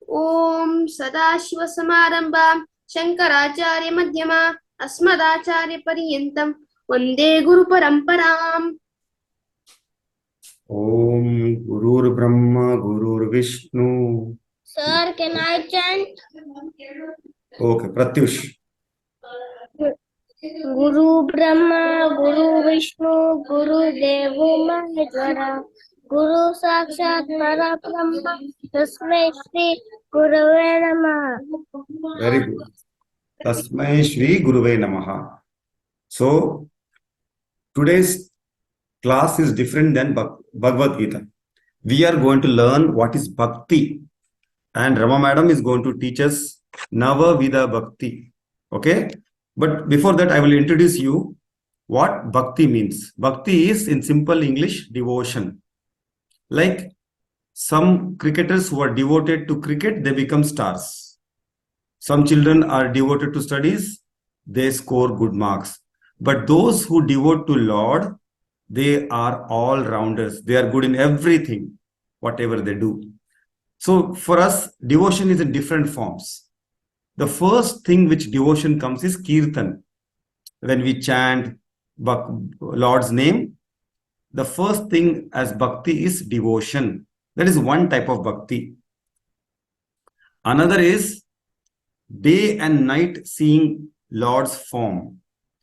ओम सदाशिवसमारंभां शंकराचार्यमध्यमा अस्मदाचार्यपर्यन्तं वन्दे गुरुपरम्पराम्. ओम गुरुर्ब्रह्मा गुरुर्विष्णु. Sir, can I chant? Okay, Pratyush. Guru Brahma, Guru Vishnu, Guru Devo Maheshwara, Guru Sakshat Parabrahma, Tasmai Shri Gurave Namah. Very good. Tasmai Shri Guruve Namaha. So, today's class is different than Bhagavad Gita. We are going to learn what is bhakti, and Rama Madam is going to teach us nava vidha bhakti. Okay, but before that, I will introduce you what bhakti means. Bhakti is, in simple English, devotion. Like some cricketers who are devoted to cricket, they become stars. Some children are devoted to studies, they score good marks. But those who devote to Lord, they are all rounders. They are good in everything, whatever they do. So for us, devotion is in different forms. The first thing which devotion comes is kirtan. When we chant Lord's name, the first thing as bhakti is devotion. That is one type of bhakti. Another is day and night seeing Lord's form.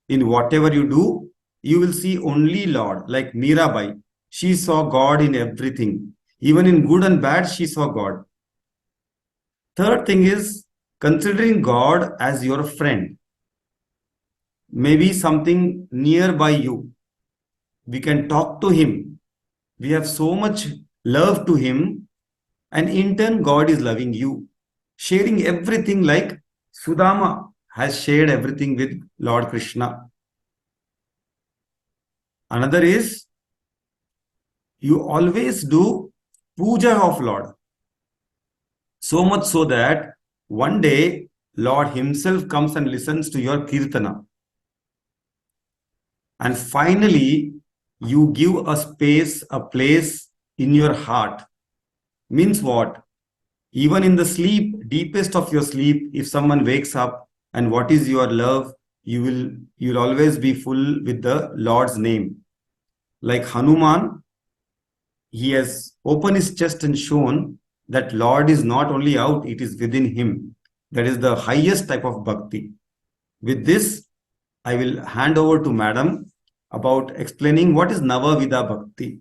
In whatever you do, you will see only Lord. Like Mirabai, she saw God in everything. Even in good and bad, she saw God. Third thing is considering God as your friend. Maybe something nearby you. We can talk to Him. We have so much love to Him, and in turn, God is loving you. Sharing everything like Sudama has shared everything with Lord Krishna. Another is you always do puja of Lord. So much so that one day Lord Himself comes and listens to your kirtana. And finally, you give a space, a place in your heart. Means what? Even in the sleep, deepest of your sleep, if someone wakes up and what is your love, you'll always be full with the Lord's name. Like Hanuman, he has opened his chest and shown that Lord is not only out, it is within him. That is the highest type of bhakti. With this, I will hand over to Madam about explaining what is Nava Vidha Bhakti.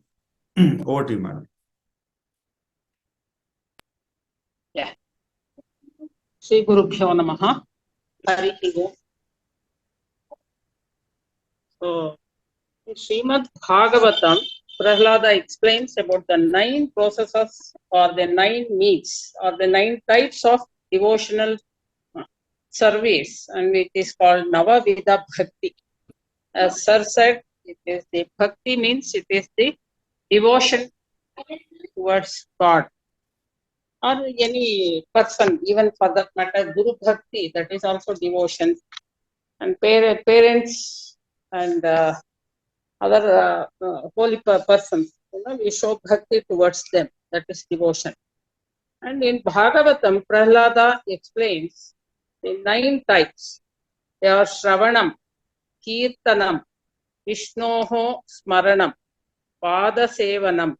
Over to you, Madam. Yeah. Shri Gurubhyo Namaha. Harihi Om. So, in Srimad Bhagavatam, Pralhad explains about the 9 processes or the 9 needs or the 9 types of devotional service, and it is called Nava Vidha Bhakti. As Sir said, it is the Bhakti means it is the devotion towards God or any person, even for that matter, Guru Bhakti, that is also devotion. And parents and other holy persons, we show bhakti towards them. That is devotion. And in Bhagavatam, Prahlada explains the 9 types. They are Shravanam, Kirtanam, Vishnoho Smaranam, Padasevanam,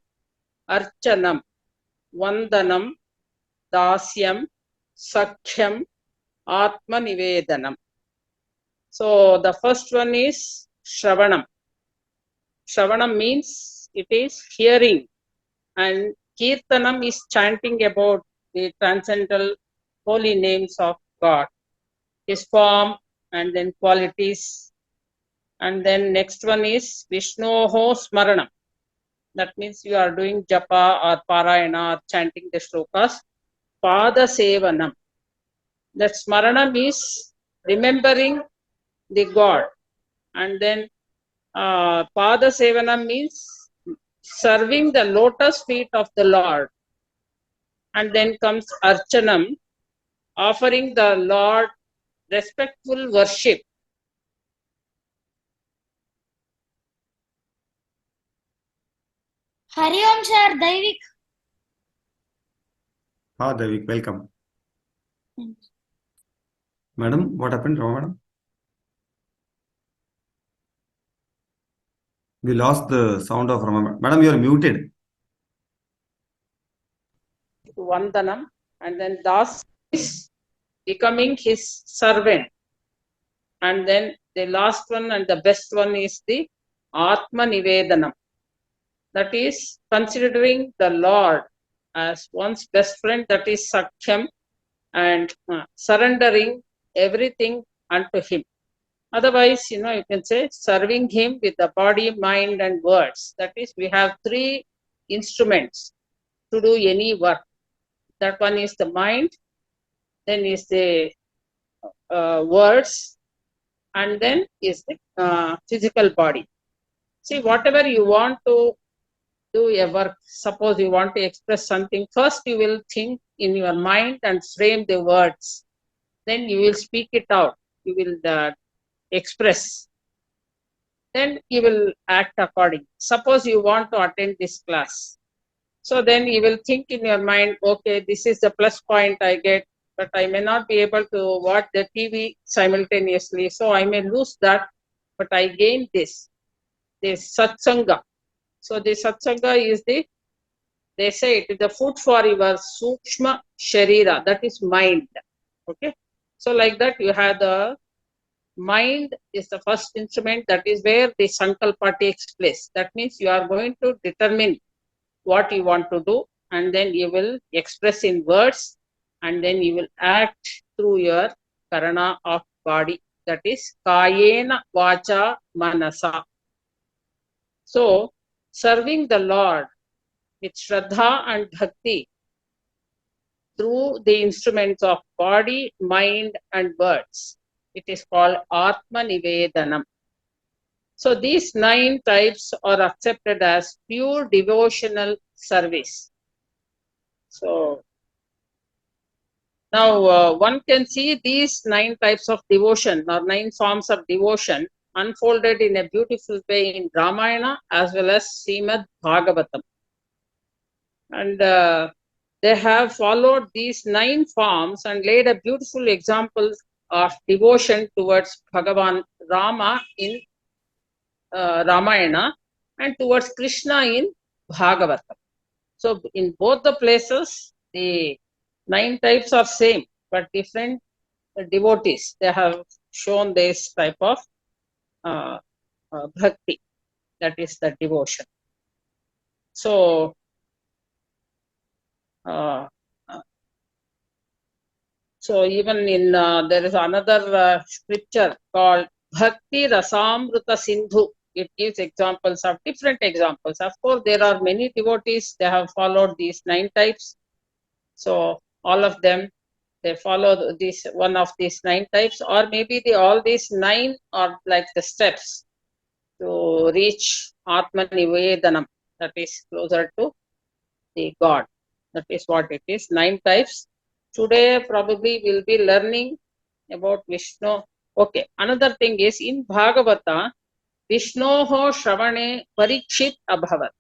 Archanam, Vandanam, Dasyam, Sakhyam, Atma Nivedanam. So the first one is Shravanam. Shravanam means it is hearing, and Kirtanam is chanting about the transcendental holy names of God, His form and then qualities. And then next one is Vishnoho Smaranam. That means you are doing japa or parayana or chanting the shlokas. Pada Sevanam. That Smaranam is remembering the God. And then Pada Sevanam means serving the lotus feet of the Lord. And then comes Archanam, offering the Lord respectful worship. Hari Om Sir, Daivik. Devik, welcome. Madam, what happened, Rama madam? We lost the sound of Rama madam. Madam, you are muted. Vandanam, and then Das is becoming his servant. And then the last one and the best one is the Atma Nivedanam. That is considering the Lord as one's best friend, that is Sakhyam, and surrendering everything unto him. Otherwise, you can say serving him with the body, mind, and words. That is, we have three instruments to do any work. That one is the mind, then is the words, and then is the physical body. See, whatever you want to do a work, suppose you want to express something, first you will think in your mind and frame the words. Then you will speak it out. You will express. Then you will act according. Suppose you want to attend this class. So then you will think in your mind, okay, this is the plus point I get, but I may not be able to watch the TV simultaneously. So I may lose that, but I gain this satsanga. So the satsanga is they say it is the food for your sukshma sharira, that is mind. Okay. So like that you have the mind is the first instrument, that is where the sankalpa takes place. That means you are going to determine what you want to do, and then you will express in words, and then you will act through your karana of body, that is kayena vacha manasa. So serving the Lord with shraddha and bhakti through the instruments of body, mind, and words, it is called Atma Nivedanam. So these 9 types are accepted as pure devotional service. So now one can see these 9 types of devotion or 9 forms of devotion unfolded in a beautiful way in Ramayana as well as Srimad Bhagavatam. And they have followed these 9 forms and laid a beautiful example of devotion towards Bhagavan Rama in Ramayana and towards Krishna in Bhagavatam. So in both the places, the 9 types are same, but different devotees, they have shown this type of bhakti, that is the devotion. So so even in there is another scripture called Bhakti Rasamrita Sindhu. It gives examples of different examples. Of course, there are many devotees, they have followed these 9 types. So all of them, they follow this one of these 9 types, or maybe all these 9 are like the steps to reach Atma Nivedanam, that is closer to the God. That is what it is, 9 types. Today probably we'll be learning about Vishnu. Okay, another thing is in Bhagavata, Vishnoho Shravane Parikshit Abhavat.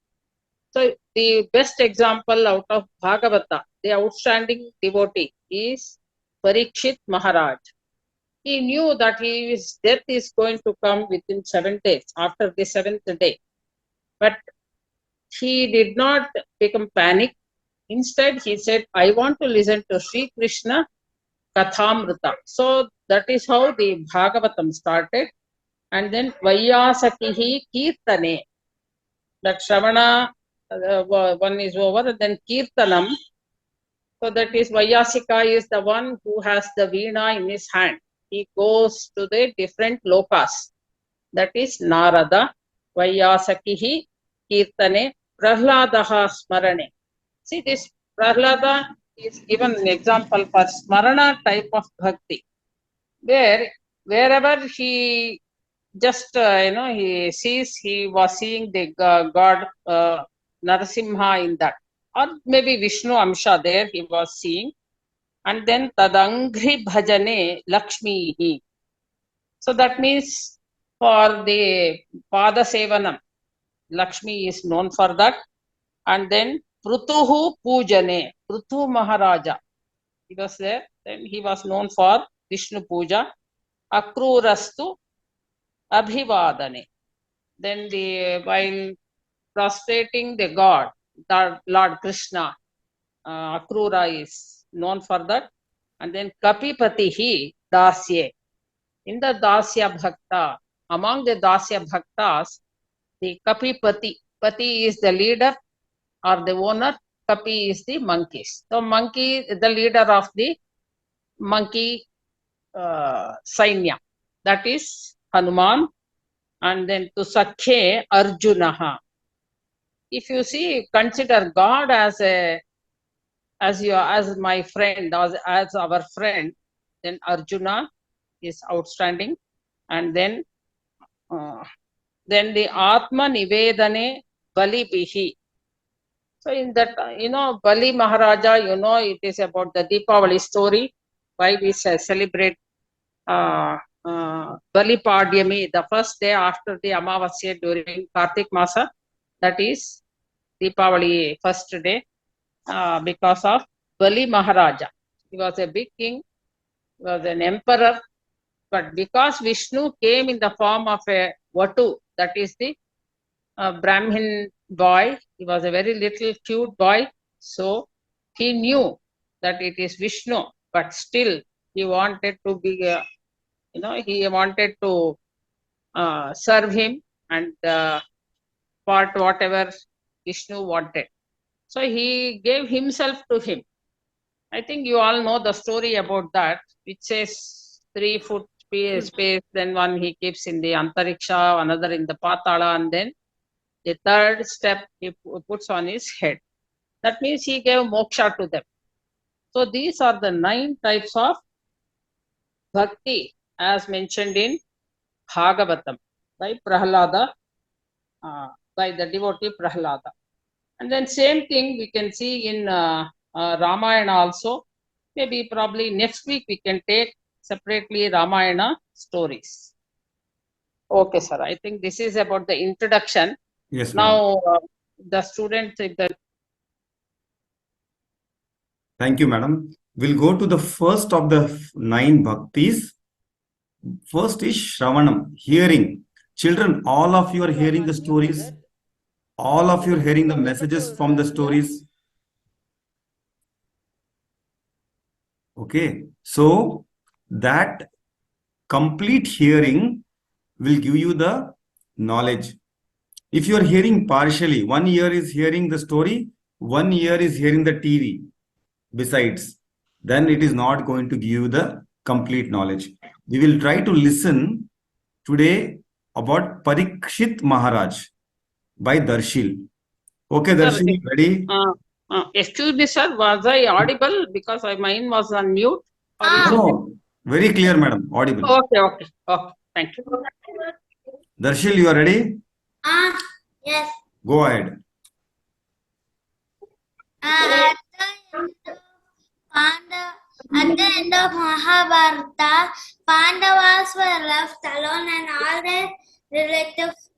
So the best example out of Bhagavata, the outstanding devotee, is Parikshit Maharaj. He knew that his death is going to come within 7 days, after the 7th day. But he did not become panic. Instead, he said, I want to listen to Sri Krishna Kathamrita. So that is how the Bhagavatam started. And then Vayasakihi Kirtane. That Shravana one is over, and then Kirtanam. So that is Vayasika is the one who has the veena in his hand. He goes to the different lokas. That is Narada, Vayasakihi Kirtane, Pralhadaha Smarane. See, this Pralhada is given an example for Smarana type of bhakti, where wherever he just he sees, he was seeing the God Narasimha in that, or maybe Vishnu Amsha there he was seeing, and then Tadangri Bhajane Lakshmi. So that means for the Pada Sevanam, Lakshmi is known for that. And then Prutuhu Pujane, Prutu Maharaja, he was there. Then he was known for Vishnu Puja. Akrurastu Abhivadane. Then while prostrating the god, Lord Krishna, Akrura is known for that. And then Kapipatihi Dasye. In the Dasya Bhakta, among the Dasya Bhaktas, the Kapipati, Pati is the leader or the owner, Kapi is the monkeys. So monkey is the leader of the monkey Sainya. That is Hanuman. And then to Sakhe Arjunaha. If you see, consider God as my friend, as our friend, then Arjuna is outstanding. And then the Atma Nivedane Bali Bihi. So in that, Bali Maharaja, it is about the Deepavali story, why we celebrate Bali Padyami, the first day after the Amavasya during Kartik Masa, that is Deepavali first day, because of Bali Maharaja. He was a big king, he was an emperor, but because Vishnu came in the form of a Vatu, that is the Brahmin boy, he was a very little cute boy, so he knew that it is Vishnu, but still he wanted to be, he wanted to serve him and part whatever Vishnu wanted. So he gave himself to him. I think you all know the story about that, which says 3 foot space, then one he keeps in the Antariksha, another in the Patala, and then the third step he puts on his head. That means he gave moksha to them. So these are the 9 types of bhakti as mentioned in Bhagavatam by Pralhada, by the devotee Pralhada. And then same thing we can see in Ramayana also. Maybe probably next week we can take separately Ramayana stories. Okay, sir. I think this is about the introduction. Yes, now the students, thank you, madam. We'll go to the first of the 9 bhaktis. First is Shravanam, hearing. Children, all of you are hearing the stories. All of you are hearing the messages from the stories. Okay, so that complete hearing will give you the knowledge. If you are hearing partially, 1 ear is hearing the story, 1 ear is hearing the TV besides, then it is not going to give you the complete knowledge. We will try to listen today about Parikshit Maharaj by Darshil. Okay, Darshil, ready? excuse me, sir, was I audible because mine was on mute? No, very clear, madam, audible. Okay, thank you. Darshil, you are ready? Yes. Go ahead. At the end of Mahabharata, Pandavas were left alone and all their relatives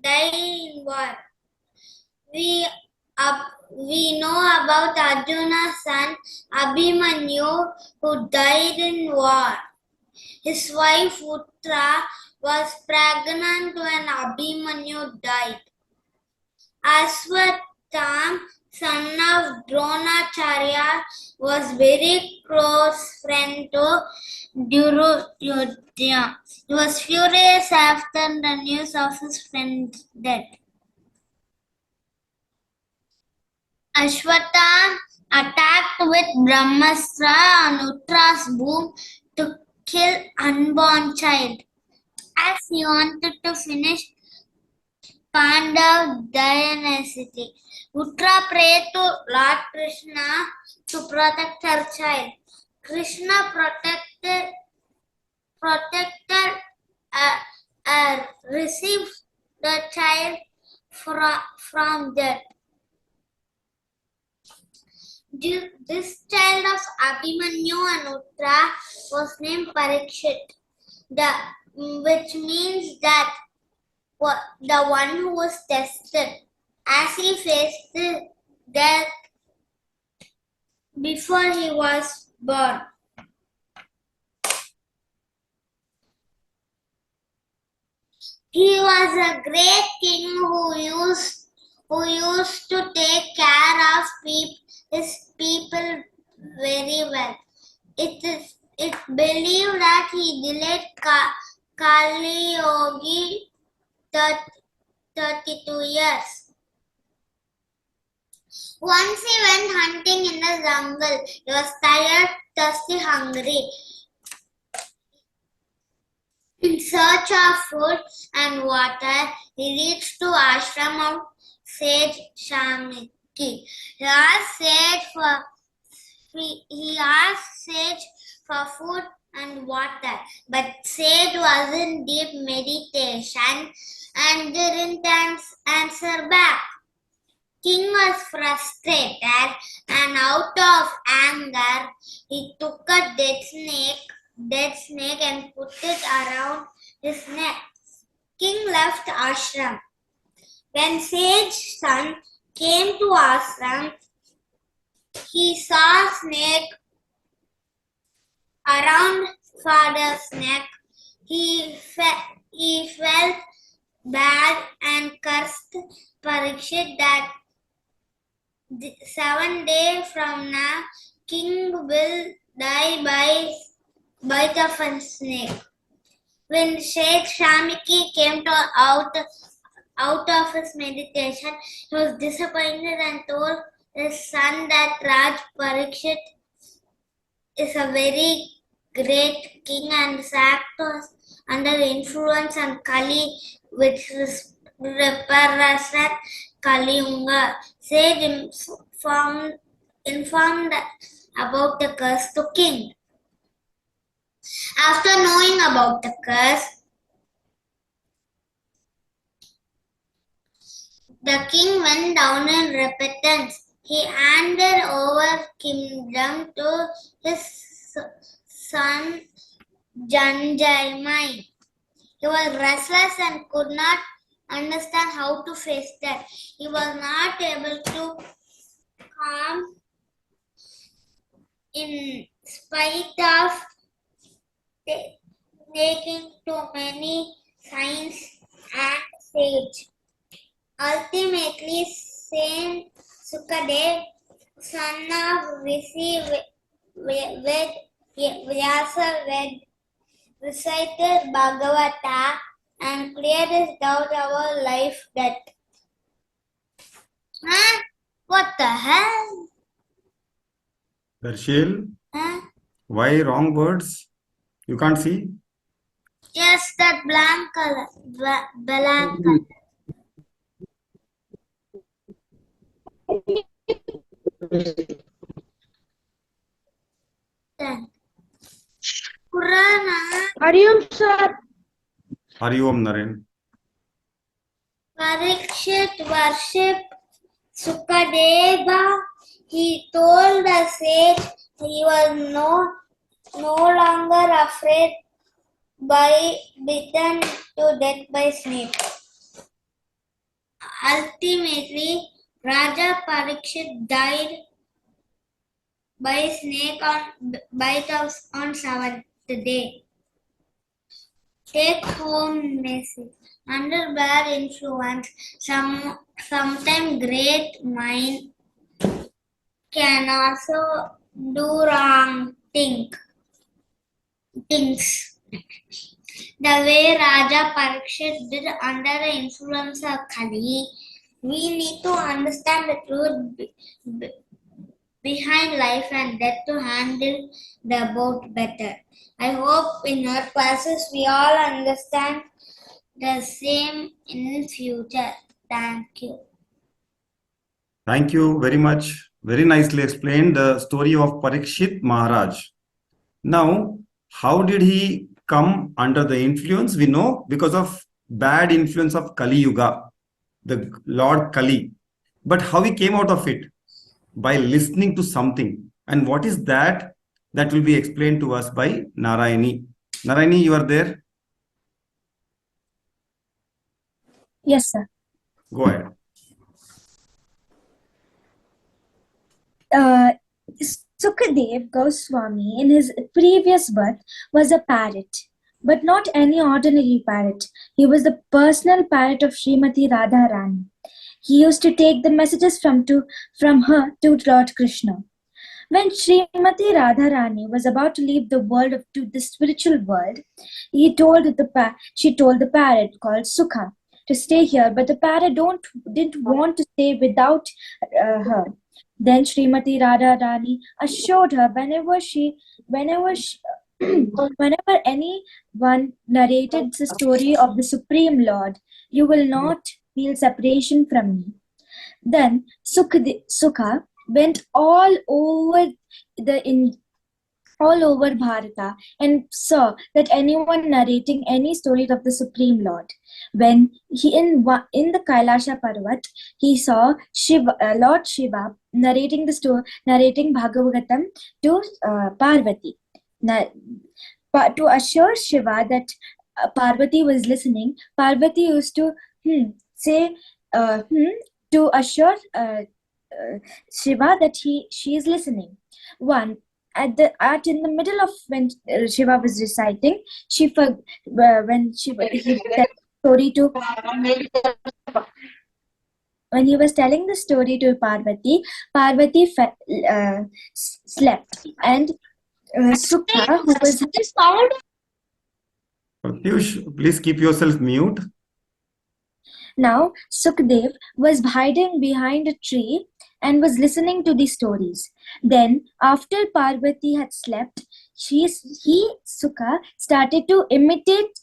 died in war. We know about Arjuna's son Abhimanyu, who died in war. His wife Uttara was pregnant when Abhimanyu died. Ashwatham, son of Dronacharya, was very close friend to Duryodhana. He was furious after the news of his friend's death. Ashwatham attacked with Brahmastra on Uttara's womb to kill unborn child. As he wanted to finish Pandav dynasty, Uttara prayed to Lord Krishna to protect her child. Krishna received the child from death. This child of Abhimanyu and Uttara was named Parikshit, which means that the one who was tested. As he faced death before he was born. He was a great king who used to take care of his people very well. It believed that he delayed Kali Yogi 32 years. Once he went hunting in the jungle. He was tired, thirsty, hungry. In search of food and water, he reached to ashram of sage Shamiki. He asked sage for food and water, but sage was in deep meditation and didn't answer back. King was frustrated and out of anger, he took a dead snake and put it around his neck. King left ashram. When Sage's son came to ashram, he saw a snake around father's neck. He felt bad and cursed Parikshit that 7 days from now, King will die by bite of a snake. When Sheikh Shamiki came out of his meditation, he was disappointed and told his son that Raj Parikshit is a very great king and Sact was under the influence of Kali, which represents Kali Yuga. Sage informed about the curse to king. After knowing about the curse, the king went down in repentance. He handed over kingdom to his son Janjaimai. He was restless and could not understand how to face that. He was not able to calm in spite of taking too many signs and sage. Ultimately, Saint Sukadev, son of Rishi Vyasa, recited Bhagavata and cleared his doubt about life death. Huh? What the hell? Darshil, Huh? why wrong words? You can't see? Yes, that blank color. Blank color. Then. Purana. Hariom sir. Hari Om Naren. Parikshit worshipped Sukadeva. He told the sage he was no longer afraid by bitten to death by snake. Ultimately, Raja Parikshit died by snake bite on 7th day. Take home message. Under bad influence, sometimes great mind can also do wrong things. The way Raja Parikshit did under the influence of Kali, we need to understand the truth behind life and death to handle the boat better. I hope in our classes we all understand the same in future. Thank you. Thank you very much. Very nicely explained the story of Parikshit Maharaj. Now, how did he come under the influence? We know because of bad influence of Kali Yuga, the Lord Kali. But how he came out of it? By listening to something. And what is that? That will be explained to us by Narayani. Narayani, you are there? Yes, sir. Go ahead. Sukadev Goswami in his previous birth was a parrot, but not any ordinary parrot. He was the personal parrot of Srimati Radharani. He used to take the messages from her to Lord Krishna. When Srimati Radharani was about to leave the world to the spiritual world, she told the parrot called Sukha to stay here, but the parrot didn't want to stay without her. Then Srimati Radharani assured her whenever anyone narrated the story of the Supreme Lord, you will not feel separation from me. Then Sukha went all over Bharata and saw that anyone narrating any stories of the Supreme Lord. When he in the Kailasha Parvat, he saw Lord Shiva narrating Bhagavatam to Parvati. To assure Shiva that Parvati was listening, Parvati used to say to assure Shiva that she is listening. In the middle of when Shiva was reciting, he was telling when he was telling the story to Parvati, slept, and Sukha, who was Pratyush, please keep yourself mute. now Sukdev was hiding behind a tree and was listening to the stories. Then, after Parvati had slept, Sukha, started to imitate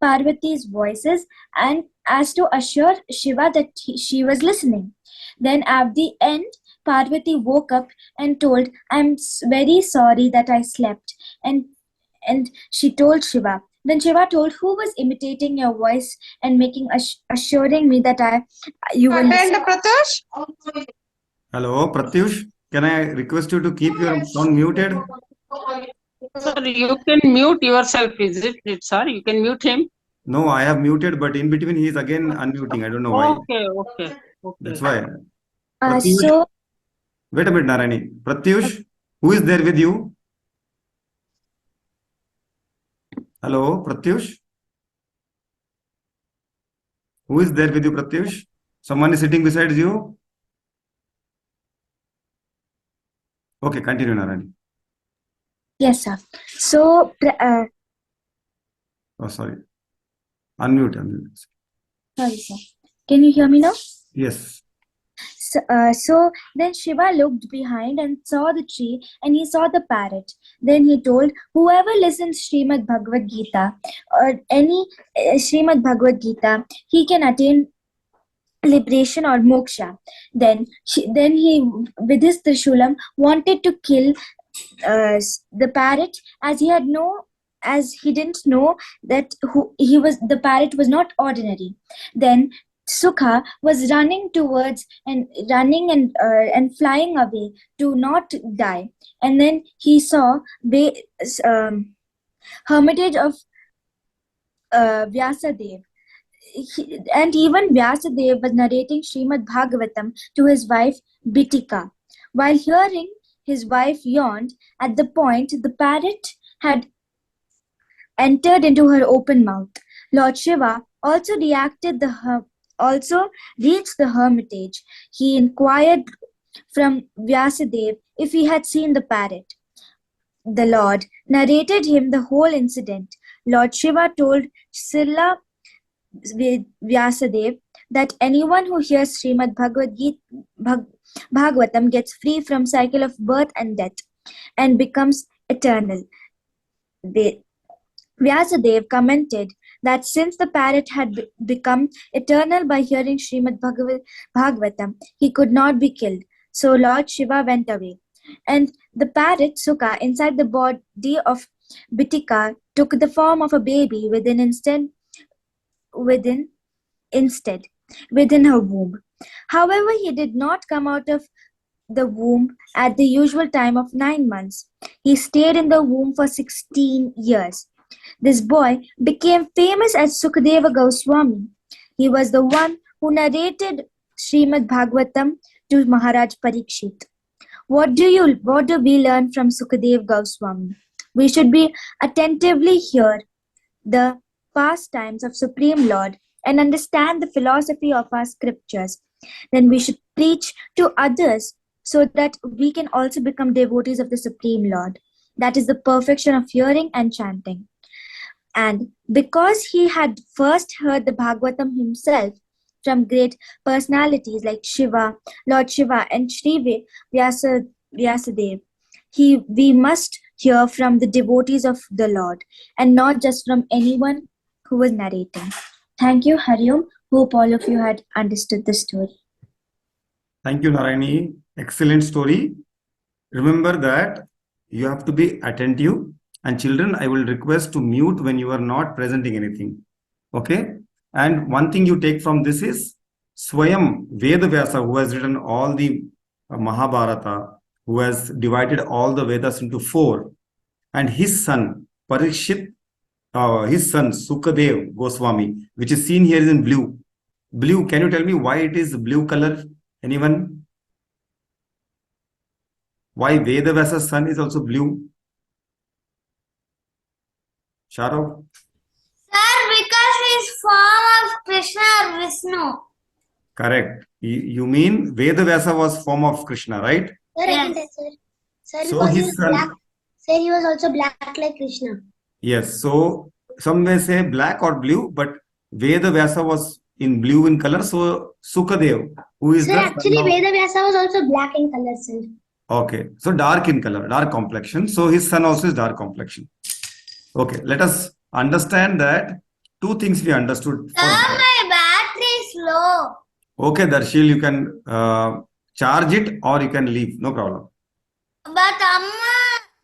Parvati's voices and as to assure Shiva that she was listening. Then, at the end, Parvati woke up and told, "I'm very sorry that I slept." And she told Shiva. Then Shiva told, "Who was imitating your voice and assuring me that you were listening?" Hello, Pratyush. Can I request you to keep your phone muted? Sir, you can mute yourself, is it, sir? You can mute him. No, I have muted, but in between he is again unmuting. I don't know why. Okay. That's why. So, Wait a minute, Narayani. Pratyush, who is there with you? Hello, Pratyush. Who is there with you, Pratyush? Someone is sitting beside you? Okay, continue, Narayani. yes, sir. So, Oh, sorry. Unmute. sorry, sir. Can you hear me now? Yes. So then Shiva looked behind and saw the tree, and he saw the parrot. Then he told, "Whoever listens Srimad Bhagavad Gita or any Srimad Bhagavad Gita, he can attain liberation or moksha." Then he, with his Trishulam, wanted to kill the parrot, as he didn't know that the parrot was not ordinary. Then Sukha was running and flying away to not die. And then he saw the hermitage of Vyasadev. And even Vyasadev was narrating Srimad Bhagavatam to his wife Bitika. While hearing his wife yawned at the point the parrot had entered into her open mouth. Lord Shiva also reached the hermitage. He inquired from Vyasadev if he had seen the parrot. The Lord narrated him the whole incident. Lord Shiva told Srila Vyasadev that anyone who hears Srimad Bhagavatam gets free from cycle of birth and death and becomes eternal. Vyasadev commented that since the parrot had become eternal by hearing Srimad Bhagavatam, he could not be killed. So Lord Shiva went away. And the parrot, Sukha, inside the body of Bitika, took the form of a baby within her womb. However, he did not come out of the womb at the usual time of 9 months. He stayed in the womb for 16 years. This boy became famous as Sukadeva Goswami. He was the one who narrated Srimad Bhagavatam to Maharaj Parikshit. What do we learn from Sukadev Goswami? We should be attentively hear the pastimes of Supreme Lord and understand the philosophy of our scriptures. Then we should preach to others so that we can also become devotees of the Supreme Lord. That is the perfection of hearing and chanting. And because he had first heard the Bhagavatam himself from great personalities like Shiva, Lord Shiva, and Shri Vyasadev, we must hear from the devotees of the Lord and not just from anyone who was narrating. Thank you, Hariom. Hope all of you had understood the story. Thank you, Narayani. Excellent story. Remember that you have to be attentive. And children, I will request to mute when you are not presenting anything. Okay? And one thing you take from this is Swayam Vedavyasa, who has written all the Mahabharata, who has divided all the Vedas into 4, and his son Parikshit, his son Sukadev Goswami, which is seen here is in blue. Blue, can you tell me why it is blue color? Anyone? Why Vedavyasa's son is also blue? Sharav? Sir, because he's form of Krishna or Vishnu. Correct. You mean Vedavyasa was form of Krishna, right? Sir, I can Yes. tell, sir. Sir, So because he his was son- black. Sir, he was also black like Krishna. Yes. So some may say black or blue, but Vedavyasa was in blue in color. So Sukadev, who is Sir, the actually, son of... Vedavyasa was also black in color, sir. Okay. So dark in color, dark complexion. So his son also is dark complexion. Okay. Let us understand that 2 things we understood. Sir, my battery is low. Okay, Darshil, you can charge it or you can leave. No problem. But Amma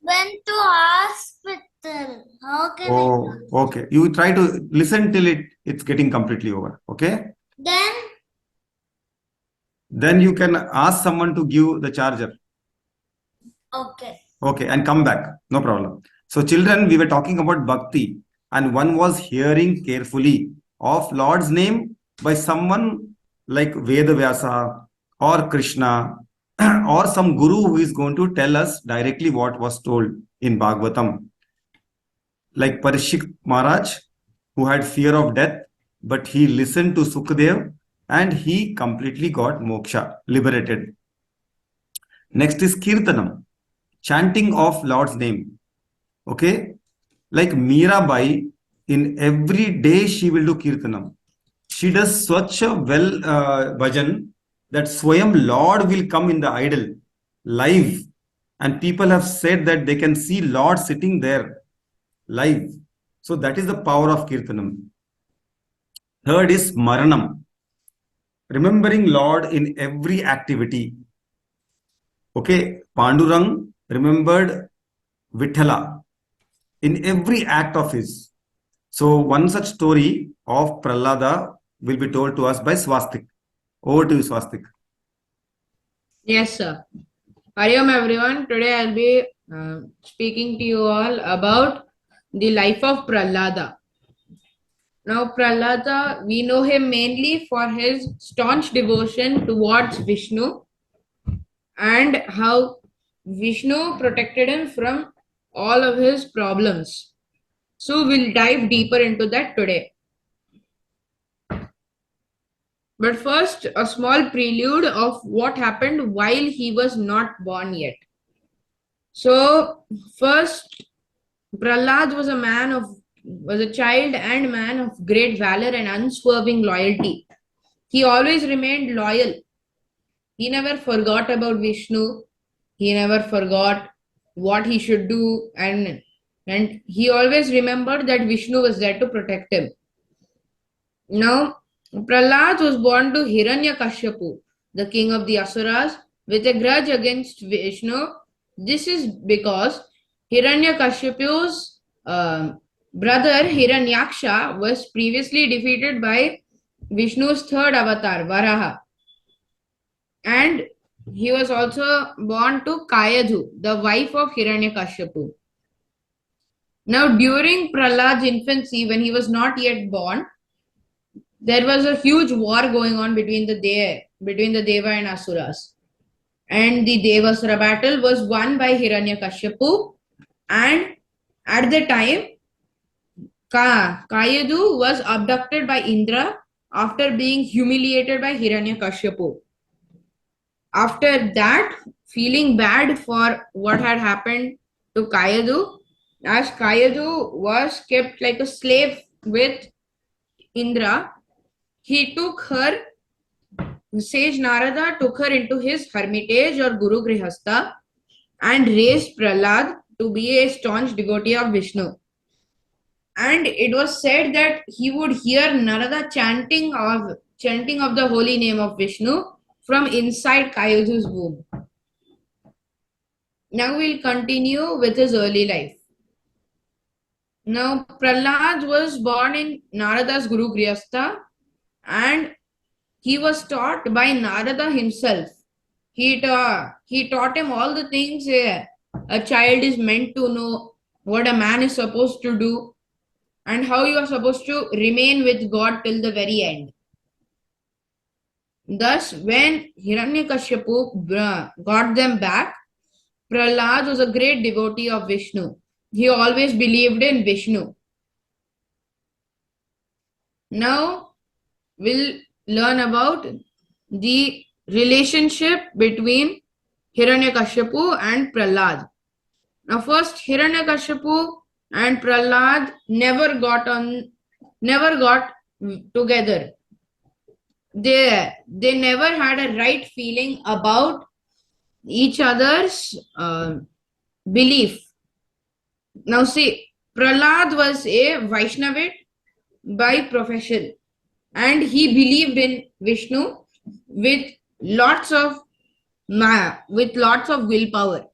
went to hospital. How can Oh, okay. You try to listen till it's getting completely over. Okay. Then, Then you can ask someone to give the charger. okay. Okay, and come back. No problem. So, children, we were talking about bhakti, and one was hearing carefully of Lord's name by someone like Vedavyasa or Krishna or some guru who is going to tell us directly what was told in Bhagavatam. Like Parikshit Maharaj, who had fear of death, but he listened to Sukadev and he completely got moksha, liberated. Next is Kirtanam, chanting of Lord's name. Okay, like Mirabai, in every day she will do Kirtanam. She does such a well bhajan that Swayam Lord will come in the idol live, and people have said that they can see Lord sitting there live. So that is the power of Kirtanam. Third is Maranam, remembering Lord in every activity. Okay, Pandurang remembered Vithala in every act of his. So one such story of Pralhada will be told to us by Swastik. Over to you, Swastik. Yes, sir. Hariom everyone. Today I'll be speaking to you all about the life of Pralhada. Now, Pralhada, we know him mainly for his staunch devotion towards Vishnu and how Vishnu protected him from all of his problems. So we'll dive deeper into that today. But first, a small prelude of what happened while he was not born yet. So, first, Pralhad was a child and man of great valor and unswerving loyalty. He always remained loyal. He never forgot about Vishnu. He never forgot what he should do, and he always remembered that Vishnu was there to protect him. Now, Pralhad was born to Hiranyakashipu, the king of the Asuras, with a grudge against Vishnu. This is because Hiranyakashipu's brother Hiranyaksha was previously defeated by Vishnu's third avatar, Varaha. And he was also born to Kayadhu, the wife of Hiranyakashipu. Now, during Pralhad's infancy, when he was not yet born, there was a huge war going on between the Deva and Asuras. and the Devasura battle was won by Hiranyakashipu, and at the time Kayadu was abducted by Indra after being humiliated by Hiranyakashipu. After that, feeling bad for what had happened to Kayadu, as Kayadu was kept like a slave with Indra, he took her, sage Narada took her into his hermitage or Guru Grihastha and raised Pralhad to be a staunch devotee of Vishnu. And it was said that he would hear Narada chanting of the holy name of Vishnu from inside Kayadu's womb. Now we'll continue with his early life. Now Pralhad was born in Narada's Guru Grihastha, and he was taught by Narada himself. He taught him all the things a child is meant to know, what a man is supposed to do, and how you are supposed to remain with God till the very end. Thus, when Hiranyakashipu got them back, Pralhad was a great devotee of Vishnu. He always believed in Vishnu. Now, we'll learn about the relationship between Hiranyakashipu and Pralhad. Now, first, Hiranyakashipu and Pralhad never got together. They never had a right feeling about each other's belief. Now see, Pralhad was a Vaishnavite by profession, and he believed in Vishnu with lots of willpower.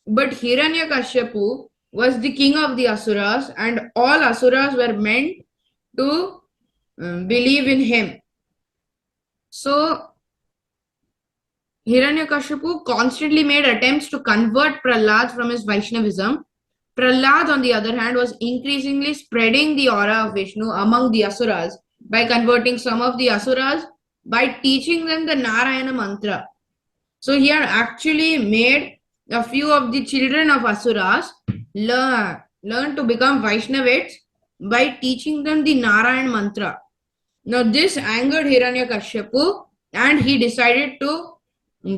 But Hiranyakashipu was the king of the Asuras, and all Asuras were meant to believe in him. So Hiranyakashipu constantly made attempts to convert Pralhad from his Vaishnavism. Pralhad, on the other hand, was increasingly spreading the aura of Vishnu among the Asuras by converting some of the Asuras by teaching them the Narayana mantra. So he had actually made a few of the children of Asuras learn to become Vaishnavites by teaching them the Narayana mantra. Now this angered Hiranyakashipu, and he decided to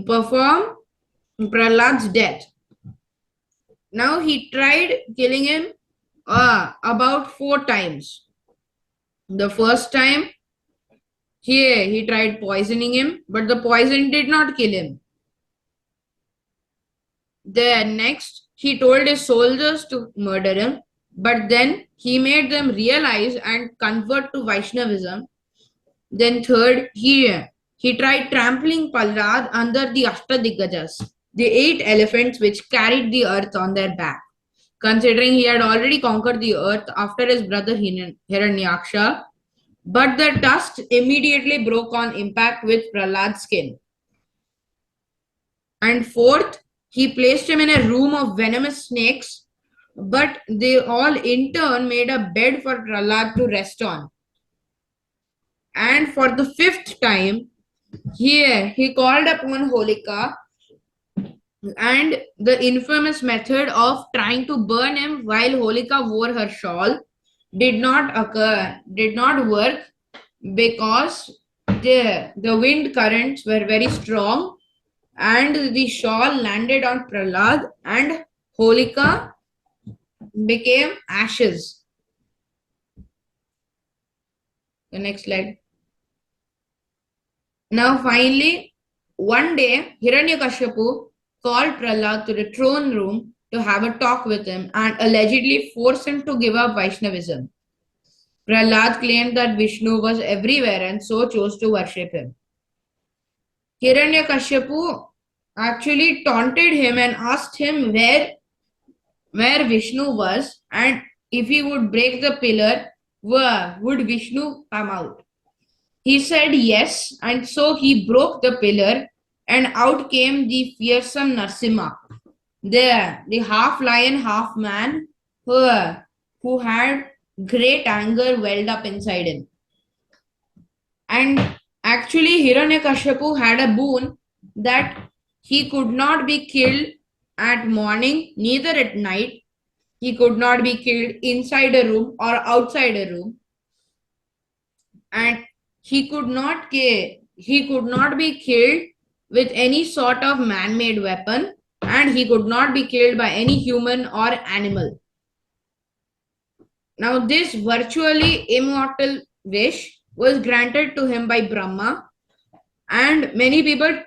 perform Pralhad's death. Now he tried killing him about 4 times. The first time he tried poisoning him, but the poison did not kill him. Then next he told his soldiers to murder him, but then he made them realize and convert to Vaishnavism. Then third, he tried trampling Pralhad under the Ashtadigajas, the 8 elephants which carried the earth on their back. Considering he had already conquered the earth after his brother Hiranyaksha, but the dust immediately broke on impact with Pralhad's skin. And fourth, he placed him in a room of venomous snakes, but they all in turn made a bed for Pralhad to rest on. And for the 5th time, he called upon Holika, and the infamous method of trying to burn him while Holika wore her shawl did not work, because the wind currents were very strong and the shawl landed on Pralhad and Holika became ashes. The next slide. Now finally, one day Hiranyakashipu called Pralhad to the throne room to have a talk with him and allegedly forced him to give up Vaishnavism. Pralhad claimed that Vishnu was everywhere and so chose to worship him. Hiranyakashipu actually taunted him and asked him where Vishnu was, and if he would break the pillar, would Vishnu come out? He said yes, and so he broke the pillar, and out came the fearsome Narsimha, the half lion, half man, who had great anger welled up inside him. And actually Hiranyakashipu had a boon that he could not be killed at morning, neither at night. He could not be killed inside a room or outside a room. And he could not be killed with any sort of man-made weapon, and he could not be killed by any human or animal. Now this virtually immortal wish was granted to him by Brahma, and many people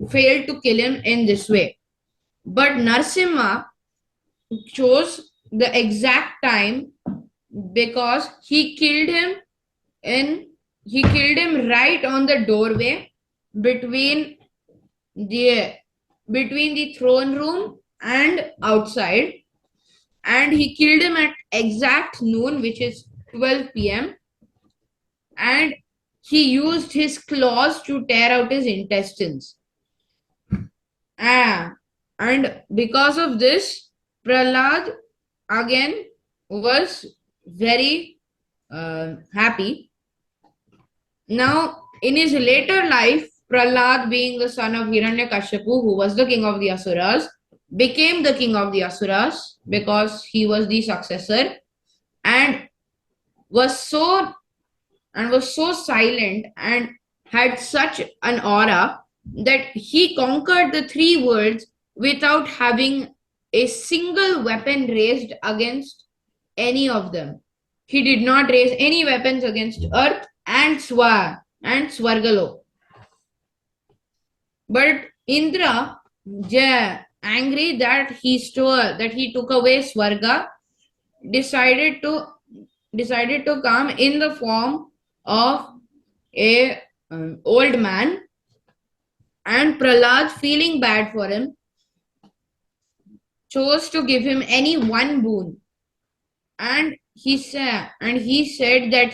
failed to kill him in this way. But Narsimha chose the exact time, because he killed him right on the doorway between the throne room and outside, and he killed him at exact noon, which is 12 p.m. and he used his claws to tear out his intestines. And because of this, Pralhad again was very happy. Now, in his later life, Pralhad, being the son of Hiranyakashipu, who was the king of the Asuras, became the king of the Asuras because he was the successor, and was so silent and had such an aura that he conquered the three worlds without having a single weapon raised against any of them. He did not raise any weapons against earth and Swargalok. But Indra, angry that he took away Swarga, decided to come in the form of a old man, and Pralhad, feeling bad for him, chose to give him any one boon. And he said that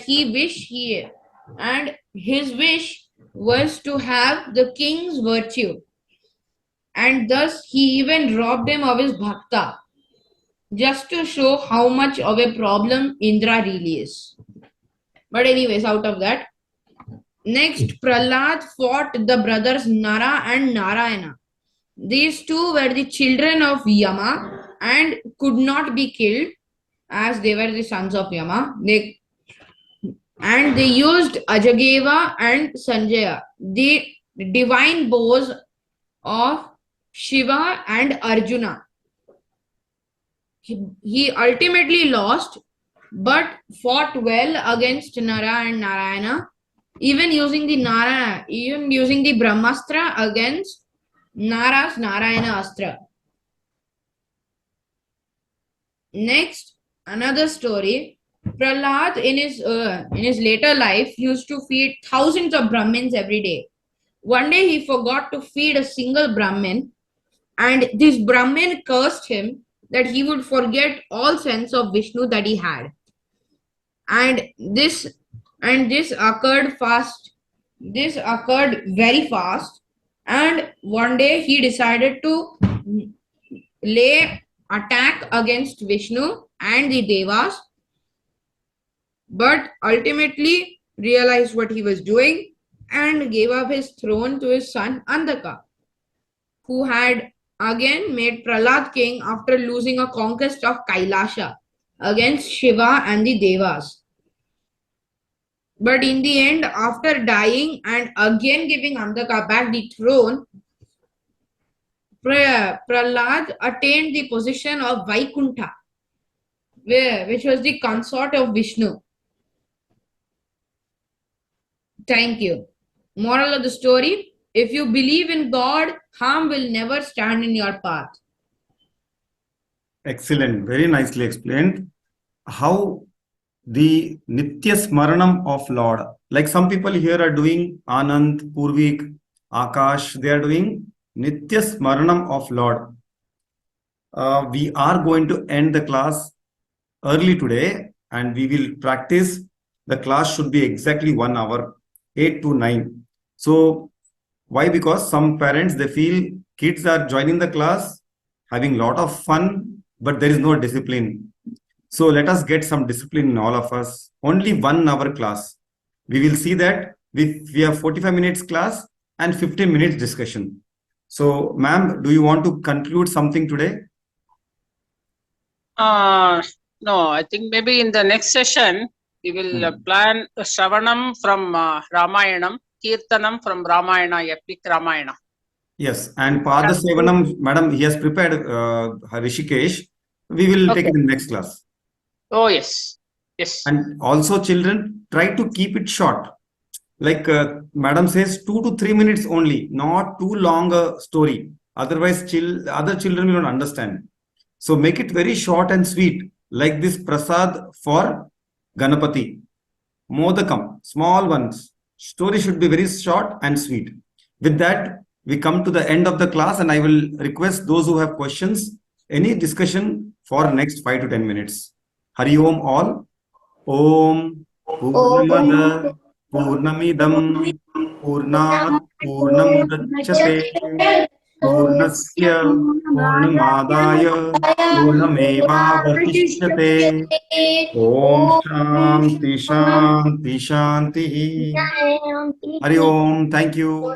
his wish was to have the king's virtue, and thus he even robbed him of his bhakta, just to show how much of a problem Indra really is. But anyways, out of that, next Pralhad fought the brothers Nara and Narayana. These two were the children of Yama and could not be killed, as they were the sons of Yama. They used Ajageva and Sanjaya, the divine bows of Shiva and Arjuna. He ultimately lost, but fought well against Nara and Narayana, even using the Brahmastra against Nara's Narayana Astra. Next, another story. Pralhad in his later life used to feed thousands of Brahmins every day. One day he forgot to feed a single Brahmin, and this Brahmin cursed him that he would forget all sense of Vishnu that he had. And this occurred fast. This occurred very fast, and one day he decided to lay attack against Vishnu and the Devas, but ultimately realized what he was doing and gave up his throne to his son Andaka, who had again made Pralhad king after losing a conquest of Kailasha against Shiva and the Devas. But in the end, after dying and again giving Andaka back the throne, Pralhad attained the position of Vaikuntha, which was the consort of Vishnu. Thank you. Moral of the story: if you believe in God, harm will never stand in your path. Excellent. Very nicely explained. How the Nitya Smaranam of Lord. Like some people here are doing Anand, Purvik, Akash. They are doing Nitya Smaranam of Lord. We are going to end the class early today, and we will practice. The class should be exactly 1 hour, 8 to 9. So why? Because some parents, they feel kids are joining the class, having a lot of fun, but there is no discipline. So let us get some discipline in all of us. Only 1 hour class. We will see that we have 45 minutes class and 15 minutes discussion. So, ma'am, do you want to conclude something today? No, I think maybe in the next session we will plan Shravanam from Ramayanam, Kirtanam from Ramayana, epic Ramayana. Yes, and Pada Sevanam, madam, he has prepared Rishikesh. We will take it in next class. Oh, yes. Yes. And also, children, try to keep it short. Like madam says, 2 to 3 minutes only, not too long a story. Otherwise, other children will not understand. So make it very short and sweet, like this prasad for Ganapati. Modakam, small ones. Story should be very short and sweet. With that, we come to the end of the class, and I will request those who have questions, any discussion for next 5 to 10 minutes. Hari Om all. Om Purnamada Purnamidam Purnat Purnamudachyate Purnasya Purnamadaya Purnamevavasishyate. Om Shanti Shanti Shanti. Hari Om. Thank you.